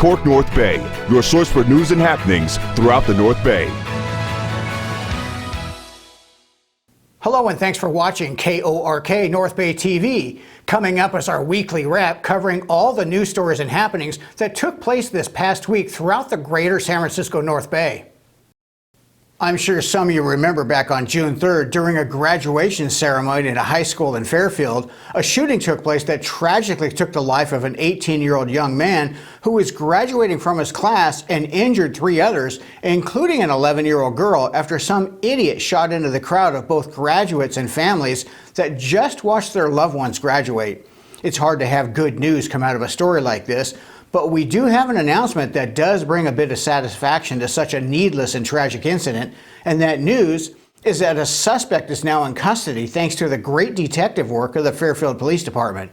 KORK North Bay, your source for news and happenings throughout the North Bay. Hello and thanks for watching KORK North Bay TV. Coming up is our weekly wrap covering all the news stories and happenings that took place this past week throughout the greater San Francisco North Bay. I'm sure some of you remember back on June 3rd, during a graduation ceremony at a high school in Fairfield, a shooting took place that tragically took the life of an 18-year-old young man who was graduating from his class and injured 3 others, including an 11-year-old girl, after some idiot shot into the crowd of both graduates and families that just watched their loved ones graduate. It's hard to have good news come out of a story like this, but we do have an announcement that does bring a bit of satisfaction to such a needless and tragic incident, and that news is that a suspect is now in custody thanks to the great detective work of the Fairfield Police Department.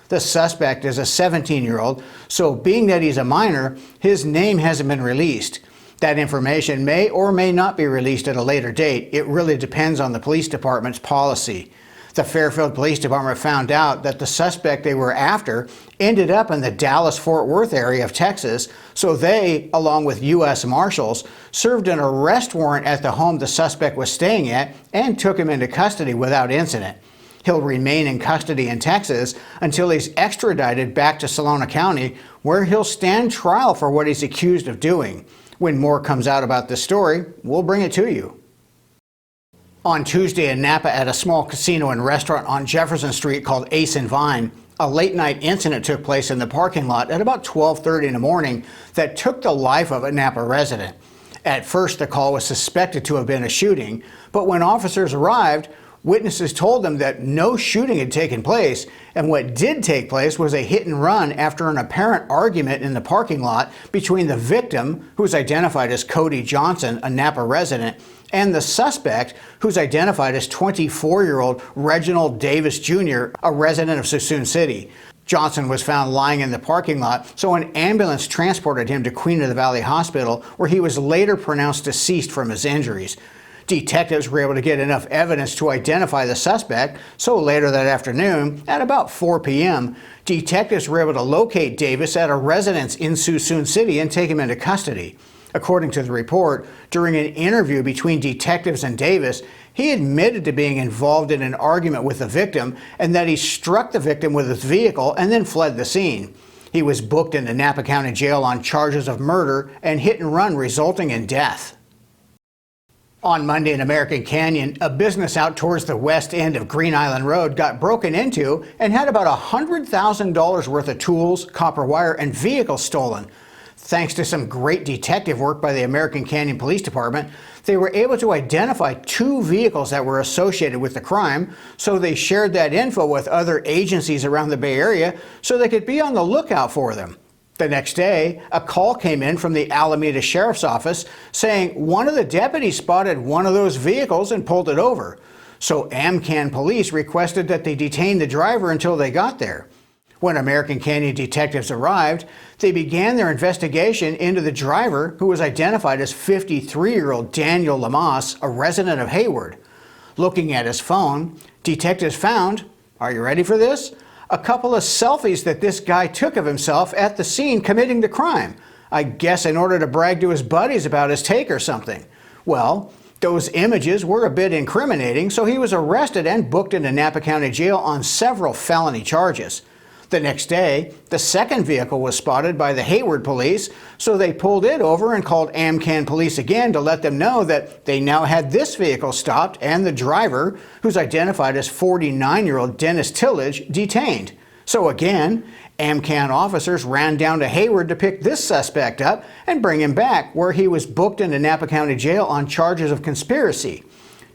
The suspect is a 17-year-old, so being that he's a minor, his name hasn't been released. That information may or may not be released at a later date. It really depends on the police department's policy. The Fairfield Police Department found out that the suspect they were after ended up in the Dallas-Fort Worth area of Texas, so they, along with U.S. Marshals, served an arrest warrant at the home the suspect was staying at and took him into custody without incident. He'll remain in custody in Texas until he's extradited back to Solano County, where he'll stand trial for what he's accused of doing. When more comes out about this story, we'll bring it to you. On Tuesday in Napa, at a small casino and restaurant on Jefferson Street called Ace and Vine, a late-night incident took place in the parking lot at about 12:30 in the morning that took the life of a Napa resident. At first, the call was suspected to have been a shooting, but when officers arrived, witnesses told them that no shooting had taken place, and what did take place was a hit and run after an apparent argument in the parking lot between the victim, who was identified as Cody Johnson, a Napa resident, and the suspect, who's identified as 24-year-old Reginald Davis Jr., a resident of Suisun City. Johnson was found lying in the parking lot, so an ambulance transported him to Queen of the Valley Hospital, where he was later pronounced deceased from his injuries. Detectives were able to get enough evidence to identify the suspect, so later that afternoon, at about 4 p.m., detectives were able to locate Davis at a residence in Suisun City and take him into custody. According to the report, during an interview between detectives and Davis, he admitted to being involved in an argument with the victim and that he struck the victim with his vehicle and then fled the scene. He was booked into Napa County Jail on charges of murder and hit and run resulting in death. On Monday in American Canyon, a business out towards the west end of Green Island Road got broken into and had about $100,000 worth of tools, copper wire, and vehicles stolen. Thanks to some great detective work by the American Canyon Police Department, they were able to identify 2 vehicles that were associated with the crime, so they shared that info with other agencies around the Bay Area so they could be on the lookout for them. The next day, a call came in from the Alameda Sheriff's Office saying one of the deputies spotted one of those vehicles and pulled it over. So AmCan police requested that they detain the driver until they got there. When American Canyon detectives arrived, they began their investigation into the driver, who was identified as 53-year-old Daniel Lamas, a resident of Hayward. Looking at his phone, detectives found, are you ready for this? A couple of selfies that this guy took of himself at the scene committing the crime. I guess in order to brag to his buddies about his take or something. Well, those images were a bit incriminating, so he was arrested and booked into Napa County Jail on several felony charges. The next day, the second vehicle was spotted by the Hayward police, so they pulled it over and called AmCan police again to let them know that they now had this vehicle stopped and the driver, who's identified as 49-year-old Dennis Tillage, detained. So again, AmCan officers ran down to Hayward to pick this suspect up and bring him back, where he was booked into Napa County Jail on charges of conspiracy.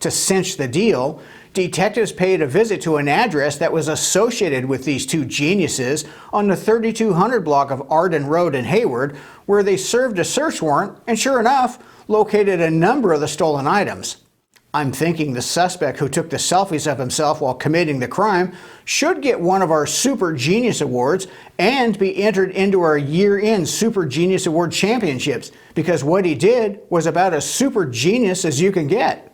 To cinch the deal, detectives paid a visit to an address that was associated with these 2 geniuses on the 3200 block of Arden Road in Hayward, where they served a search warrant and sure enough, located a number of the stolen items. I'm thinking the suspect who took the selfies of himself while committing the crime should get one of our Super Genius Awards and be entered into our year-end Super Genius Award championships, because what he did was about as super genius as you can get.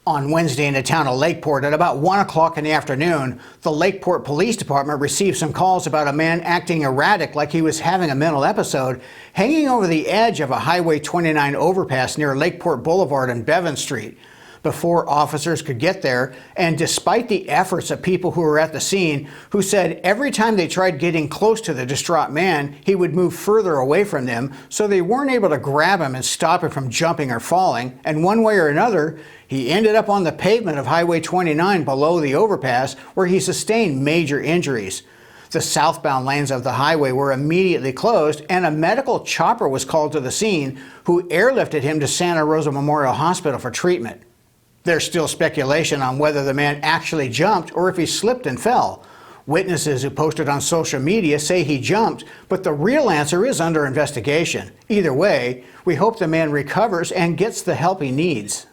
On Wednesday in the town of Lakeport at about 1 o'clock in the afternoon, the Lakeport Police Department received some calls about a man acting erratic like he was having a mental episode, hanging over the edge of a Highway 29 overpass near Lakeport Boulevard and Bevan Street. Before officers could get there, and despite the efforts of people who were at the scene, who said every time they tried getting close to the distraught man, he would move further away from them, so they weren't able to grab him and stop him from jumping or falling, and one way or another, he ended up on the pavement of Highway 29 below the overpass, where he sustained major injuries. The southbound lanes of the highway were immediately closed, and a medical chopper was called to the scene, who airlifted him to Santa Rosa Memorial Hospital for treatment. There's still speculation on whether the man actually jumped or if he slipped and fell. Witnesses who posted on social media say he jumped, but the real answer is under investigation. Either way, we hope the man recovers and gets the help he needs.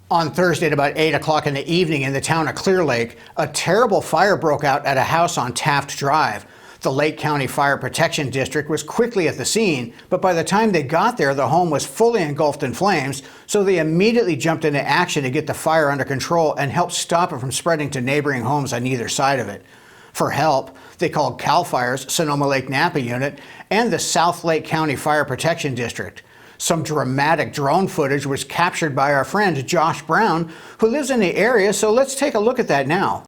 On Thursday at about 8 o'clock in the evening in the town of Clear Lake, a terrible fire broke out at a house on Taft Drive. The Lake County Fire Protection District was quickly at the scene, but by the time they got there, the home was fully engulfed in flames, so they immediately jumped into action to get the fire under control and help stop it from spreading to neighboring homes on either side of it. For help, they called CAL FIRE's Sonoma Lake Napa unit and the South Lake County Fire Protection District. Some dramatic drone footage was captured by our friend Josh Brown, who lives in the area, so let's take a look at that now.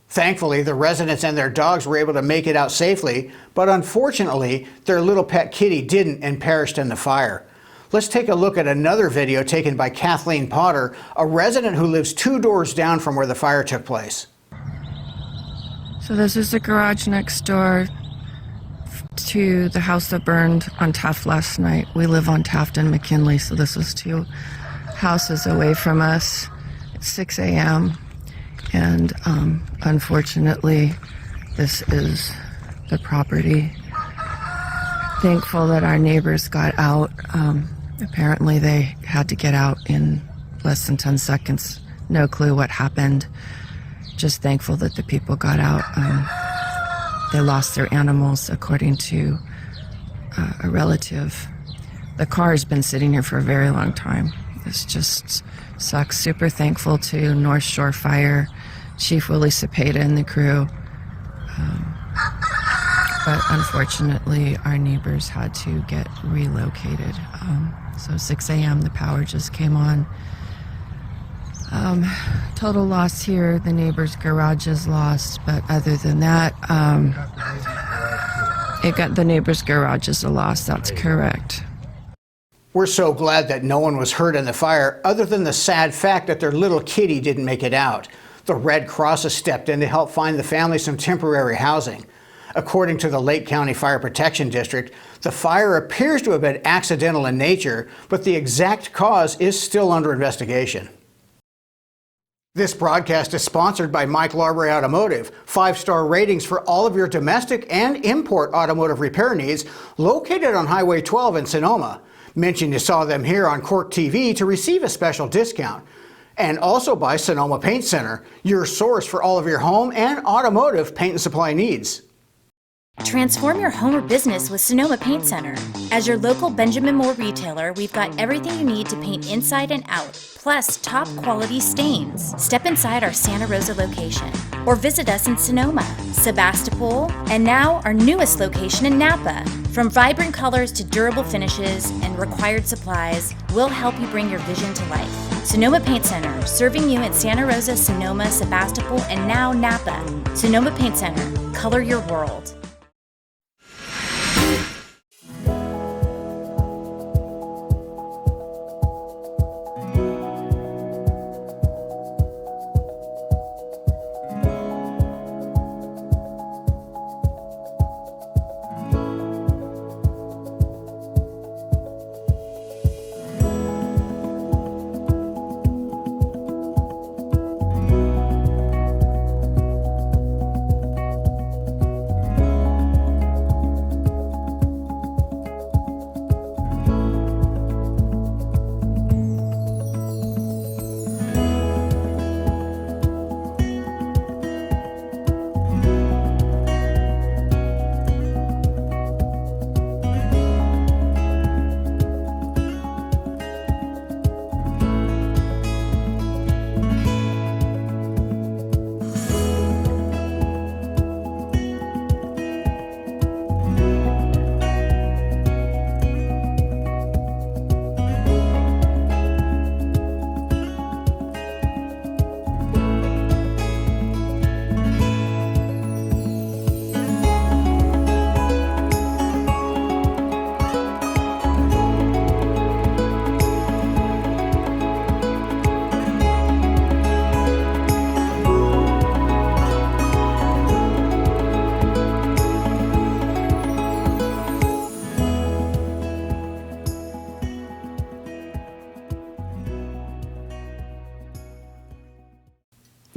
Thankfully, the residents and their dogs were able to make it out safely, but unfortunately, their little pet kitty didn't and perished in the fire. Let's take a look at another video taken by Kathleen Potter, a resident who lives 2 doors down from where the fire took place. So this is the garage next door to the house that burned on Taft last night. We live on Taft and McKinley, so this was 2 houses away from us. It's 6 a.m. and unfortunately, this is the property. Thankful that our neighbors got out. Apparently they had to get out in less than 10 seconds. No clue what happened. Just thankful that the people got out. They lost their animals, according to a relative. The car has been sitting here for a very long time. This just sucks. Super thankful to North Shore Fire, Chief Willie Cepeda and the crew. But unfortunately, our neighbors had to get relocated. So 6 a.m. the power just came on. Total loss here. The neighbor's garage is lost, but other than that, the neighbor's garage is a loss. That's correct. We're so glad that no one was hurt in the fire, other than the sad fact that their little kitty didn't make it out. The Red Cross has stepped in to help find the family some temporary housing. According to the Lake County Fire Protection District, the fire appears to have been accidental in nature, but the exact cause is still under investigation. This broadcast is sponsored by Mike Larbury Automotive. 5-star ratings for all of your domestic and import automotive repair needs, located on Highway 12 in Sonoma. Mention you saw them here on KORK TV to receive a special discount. And also by Sonoma Paint Center, your source for all of your home and automotive paint and supply needs. Transform your home or business with Sonoma Paint Center. As your local Benjamin Moore retailer, we've got everything you need to paint inside and out, plus top quality stains. Step inside our Santa Rosa location or visit us in Sonoma, Sebastopol, and now our newest location in Napa. From vibrant colors to durable finishes and required supplies, we'll help you bring your vision to life. Sonoma Paint Center, serving you in Santa Rosa, Sonoma, Sebastopol, and now Napa. Sonoma Paint Center, color your world.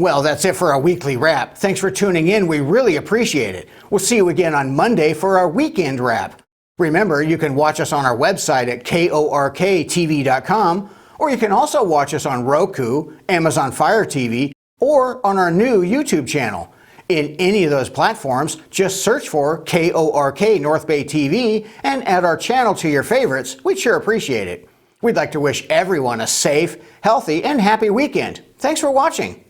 Well, that's it for our weekly wrap. Thanks for tuning in. We really appreciate it. We'll see you again on Monday for our weekend wrap. Remember, you can watch us on our website at KORKTV.com, or you can also watch us on Roku, Amazon Fire TV, or on our new YouTube channel. In any of those platforms, just search for KORK North Bay TV and add our channel to your favorites. We'd sure appreciate it. We'd like to wish everyone a safe, healthy, and happy weekend. Thanks for watching.